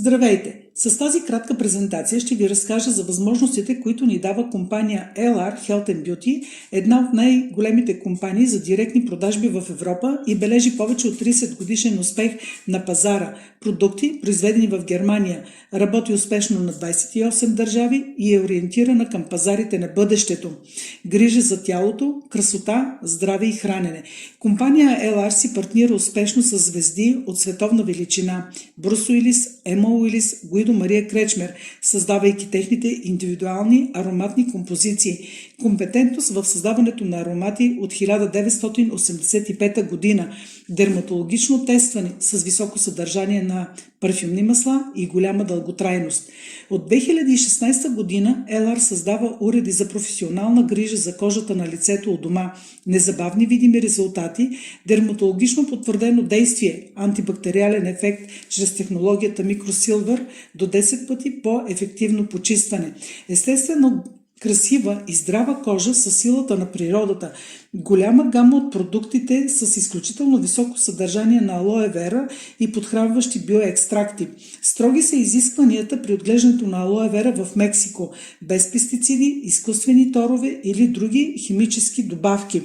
Здравейте! С тази кратка презентация ще ви разкажа за възможностите, които ни дава компания LR Health and Beauty, една от най-големите компании за директни продажби в Европа и бележи повече от 30 годишен успех на пазара. Продукти, произведени в Германия, работи успешно на 28 държави и е ориентирана към пазарите на бъдещето. Грижа за тялото, красота, здраве и хранене. Компания LR си партнира успешно с звезди от световна величина – Брус Уилис, Ема Уилис, Гуидо Мария Кречмер, създавайки техните индивидуални ароматни композиции. Компетентност в създаването на аромати от 1985 година. Дерматологично тестване с високо съдържание на парфюмни масла и голяма дълготрайност. От 2016 година LR създава уреди за професионална грижа за кожата на лицето у дома, незабавни видими резултати, дерматологично потвърдено действие, антибактериален ефект чрез технологията Microsilver до 10 пъти по-ефективно почистване. Естествено, красива и здрава кожа със силата на природата. Голяма гама от продуктите с изключително високо съдържание на алоe вера и подхранващи биоекстракти. Строги са изискванията при отглеждането на алоe вера в Мексико, без пестициди, изкуствени торове или други химически добавки.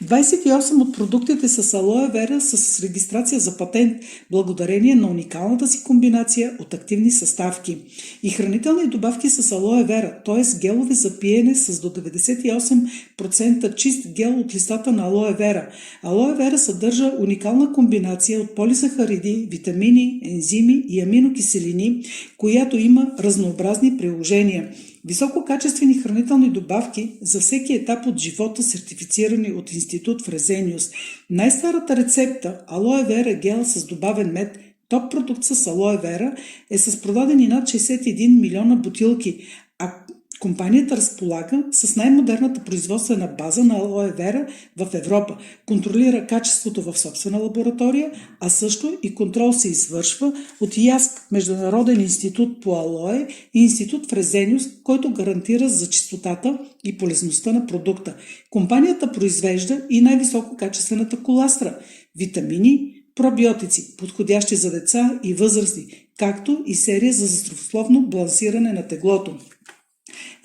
28 от продуктите с алоe вера са с регистрация за патент, благодарение на уникалната си комбинация от активни съставки. И хранителни добавки с алоe вера, т.е. гелове за пиене с до 98% чист гел от листата на алоe вера. Алоe вера съдържа уникална комбинация от полисахариди, витамини, ензими и аминокиселини, която има разнообразни приложения. Висококачествени хранителни добавки за всеки етап от живота, сертифицирани от Институт Фрезениус. Най-старата рецепта алоe вера гел с добавен мед, топ продукт с алоe вера, е с продадени над 61 милиона бутилки, а компанията разполага с най-модерната производствена база на алоe вера в Европа, контролира качеството в собствена лаборатория, а също и контрол се извършва от ЯСК, Международен институт по алоe и Институт Фрезениус, който гарантира за чистотата и полезността на продукта. Компанията произвежда и най-високо качествената коластра, витамини, пробиотици, подходящи за деца и възрастни, както и серия за здравословно балансиране на теглото.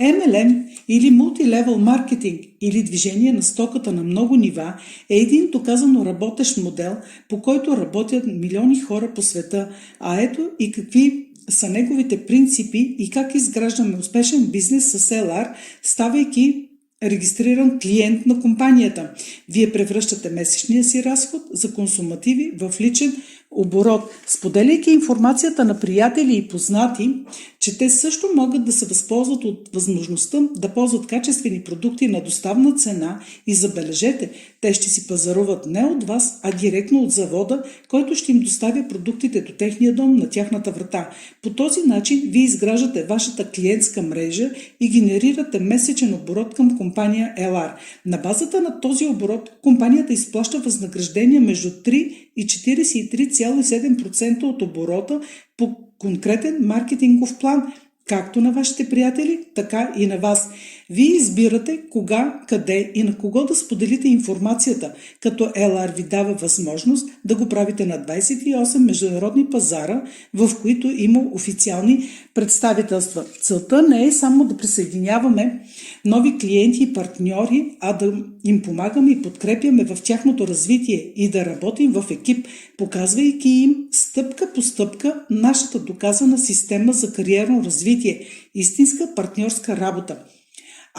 MLM или Multi-Level Marketing или движение на стоката на много нива е един доказано работещ модел, по който работят милиони хора по света, а ето и какви са неговите принципи и как изграждаме успешен бизнес с LR, ставайки регистриран клиент на компанията. Вие превръщате месечния си разход за консумативи в личен оборот, споделяйки информацията на приятели и познати, че те също могат да се възползват от възможността да ползват качествени продукти на доставна цена и забележете, те ще си пазаруват не от вас, а директно от завода, който ще им доставя продуктите до техния дом на тяхната врата. По този начин вие изграждате вашата клиентска мрежа и генерирате месечен оборот към компания LR. На базата на този оборот компанията изплаща възнаграждения между 3 и 43,7% от оборота по конкретен маркетингов план, както на вашите приятели, така и на вас. Вие избирате кога, къде и на кого да споделите информацията, като LR ви дава възможност да го правите на 28 международни пазара, в които има официални представителства. Целта не е само да присъединяваме нови клиенти и партньори, а да им помагаме и подкрепяме в тяхното развитие и да работим в екип, показвайки им стъпка по стъпка нашата доказана система за кариерно развитие, истинска партньорска работа.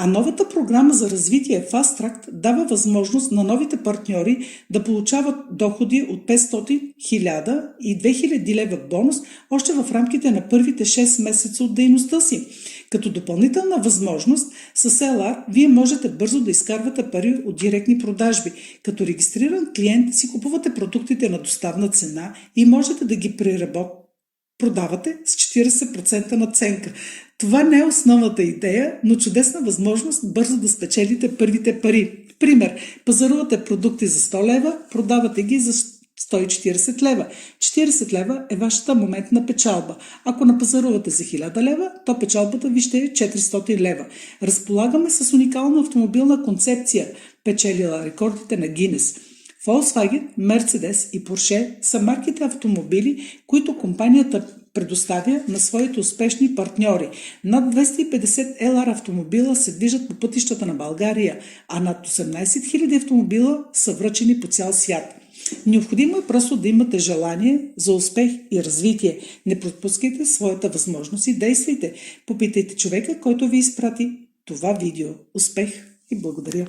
А новата програма за развитие Fast Track дава възможност на новите партньори да получават доходи от 500, 1000 и 2000 лева бонус още в рамките на първите 6 месеца от дейността си. Като допълнителна възможност с LR вие можете бързо да изкарвате пари от директни продажби. Като регистриран клиент си купувате продуктите на доставна цена и можете да ги продавате с 40% надценка. Това не е основната идея, но чудесна възможност бързо да спечелите първите пари. Пример, пазарувате продукти за 100 лева, продавате ги за 140 лева. 40 лева е вашата моментна печалба. Ако напазарувате за 1000 лева, то печалбата ви ще е 400 лева. Разполагаме с уникална автомобилна концепция, печелила рекордите на Гинес. Volkswagen, Mercedes и Porsche са марките автомобили, които компанията предоставя на своите успешни партньори. Над 250 LR автомобила се движат по пътищата на България, а над 18 000 автомобила са връчени по цял свят. Необходимо е просто да имате желание за успех и развитие. Не пропускайте своята възможност и действайте. Попитайте човека, който ви изпрати това видео. Успех и благодаря!